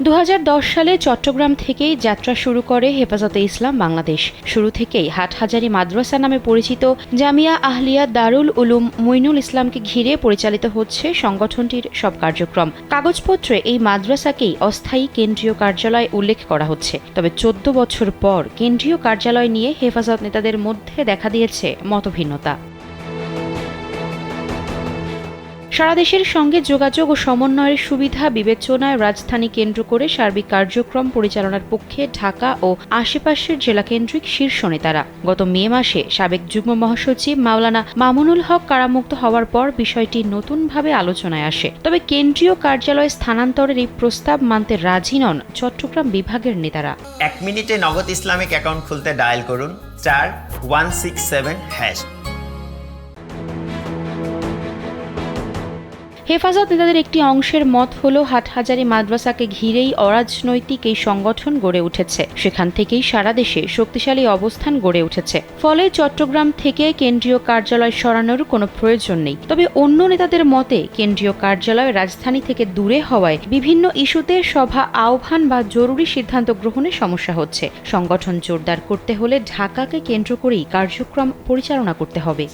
2010 সালে চট্টগ্রাম থেকেই যাত্রা শুরু করে হেফাজতে ইসলাম বাংলাদেশ। শুরু থেকেই হাটহাজারী মাদ্রাসা নামে পরিচিত জামিয়া আহলিয়া দারুল উলুম মুইনুল ইসলামকে ঘিরে পরিচালিত হচ্ছে সংগঠনটির সব কার্যক্রম। কাগজপত্রে এই মাদ্রাসাকেই অস্থায়ী কেন্দ্রীয় কার্যালয় উল্লেখ করা হচ্ছে। তবে 14 বছর পর কেন্দ্রীয় কার্যালয় নিয়ে হেফাজত নেতাদের মধ্যে দেখা দিয়েছে মতভিন্নতা। সারা দেশের সঙ্গে যোগাযোগ ও সমন্বয়ের সুবিধা বিবেচনায় রাজধানী কেন্দ্র করে সার্বিক কার্যক্রম পরিচালনার পক্ষে ঢাকা ও আশেপাশের জেলাকেন্দ্রিক শীর্ষ নেতারা। গত মে মাসে সাবেক যুগ্ম মহাসচিব মাওলানা মামুনুল হক কারামুক্ত হওয়ার পর বিষয়টি নতুনভাবে আলোচনায় আসে। তবে কেন্দ্রীয় কার্যালয় স্থানান্তরের এই প্রস্তাব মানতে রাজি নন চট্টগ্রাম বিভাগের নেতারা। 1 মিনিটে নগদ ইসলামিক অ্যাকাউন্ট খুলতে ডায়াল করুন *167#। হেফাজত নেতাদের একটি অংশের মত হল হাটহাজারী মাদ্রাসাকে ঘিরেই অরাজনৈতিক এই সংগঠন গড়ে উঠেছে। সেখান থেকেই সারা দেশে শক্তিশালী অবস্থান গড়ে উঠেছে। ফলে চট্টগ্রাম থেকে কেন্দ্রীয় কার্যালয় সরানোর কোনো প্রয়োজন নেই। তবে অন্য নেতাদের মতে কেন্দ্রীয় কার্যালয় রাজধানী থেকে দূরে হওয়ায় বিভিন্ন ইস্যুতে সভা আহ্বান বা জরুরি সিদ্ধান্ত গ্রহণে সমস্যা হচ্ছে। সংগঠন জোরদার করতে হলে ঢাকাকে কেন্দ্র করেই কার্যক্রম পরিচালনা করতে হবে।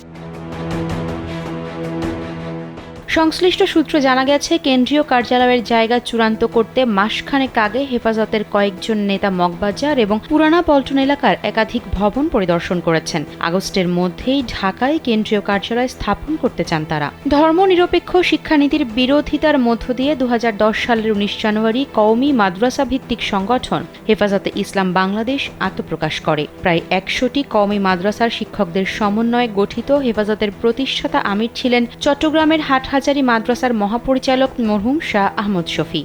সংশ্লিষ্ট সূত্রে জানা গেছে, কেন্দ্রীয় কার্যালয়ের জায়গা চূড়ান্ত করতে মাসখানেক আগে হেফাজতের কয়েকজন নেতা মগবাজার এবং পুরানা পল্টন এলাকার একাধিক ভবন পরিদর্শন করেছেন। আগস্টের মধ্যেই ঢাকায় কেন্দ্রীয় কার্যালয় স্থাপন করতে চান তারা। ধর্মনিরপেক্ষ শিক্ষানীতির বিরোধিতার মধ্য দিয়ে 2010 সালের 19 জানুয়ারি কওমি মাদ্রাসা ভিত্তিক সংগঠন হেফাজতে ইসলাম বাংলাদেশ আত্মপ্রকাশ করে। প্রায় 100টি কওমি মাদ্রাসার শিক্ষকদের সমন্বয়ে গঠিত হেফাজতের প্রতিষ্ঠাতা আমির ছিলেন চট্টগ্রামের হাটহাজারী মাদ্রাসার মহাপরিচালক মরহুম শাহ আহমদ শফি।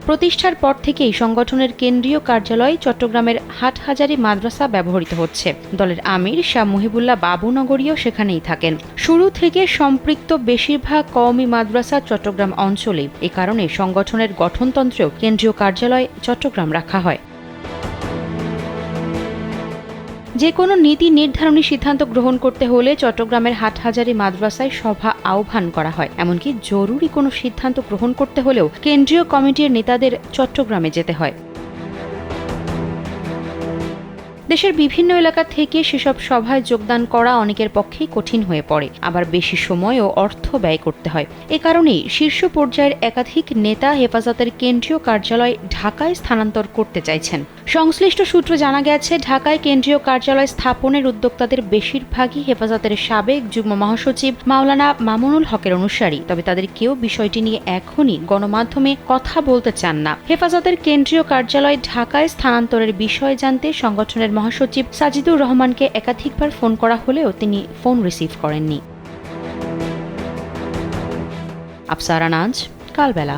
প্রতিষ্ঠার পর থেকেই সংগঠনের কেন্দ্রীয় কার্যালয় চট্টগ্রামের হাটহাজারী মাদ্রাসা ব্যবহৃত হচ্ছে। দলের আমির শাহ মুহিবুল্লাহ বাবুনগরীও সেখানেই থাকেন। শুরু থেকে সম্পৃক্ত বেশিরভাগ কওমি মাদ্রাসা চট্টগ্রাম অঞ্চলে। এ কারণে সংগঠনের গঠনতন্ত্রেও কেন্দ্রীয় কার্যালয় চট্টগ্রাম রাখা হয়। যে কোনো নীতি নির্ধারণী সিদ্ধান্ত গ্রহণ করতে হলে চট্টগ্রামের হাটহাজারী মাদ্রাসায় সভা আহ্বান করা হয়। এমনকি জরুরি কোনো সিদ্ধান্ত গ্রহণ করতে হলেও কেন্দ্রীয় কমিটির নেতাদের চট্টগ্রামে যেতে হয়। দেশের বিভিন্ন এলাকা থেকে সেসব সভায় যোগদান করা অনেকের পক্ষেই কঠিন হয়ে পড়ে, আবার বেশি সময় ও অর্থ ব্যয় করতে হয়। এ কারণেই শীর্ষ পর্যায়ের একাধিক নেতা হেফাজতের কেন্দ্রীয় কার্যালয় ঢাকায় স্থানান্তর করতে চাইছেন। সংশ্লিষ্ট সূত্রে জানা গেছে, ঢাকায় কেন্দ্রীয় কার্যালয় স্থাপনের উদ্যোক্তাদের বেশিরভাগই হেফাজতের সাবেক যুগ্ম মহাসচিব মাওলানা মামুনুল হকের অনুসারী। তবে তাদের কেউ বিষয়টি নিয়ে এখনই গণমাধ্যমে কথা বলতে চান না। হেফাজতের কেন্দ্রীয় কার্যালয় ঢাকায় স্থানান্তরের বিষয় জানতে সংগঠনের মহাসচিব সাজিদুর রহমানকে একাধিকবার ফোন করা হলেও তিনি ফোন রিসিভ করেননি। আফসারা নাজ, কালবেলা।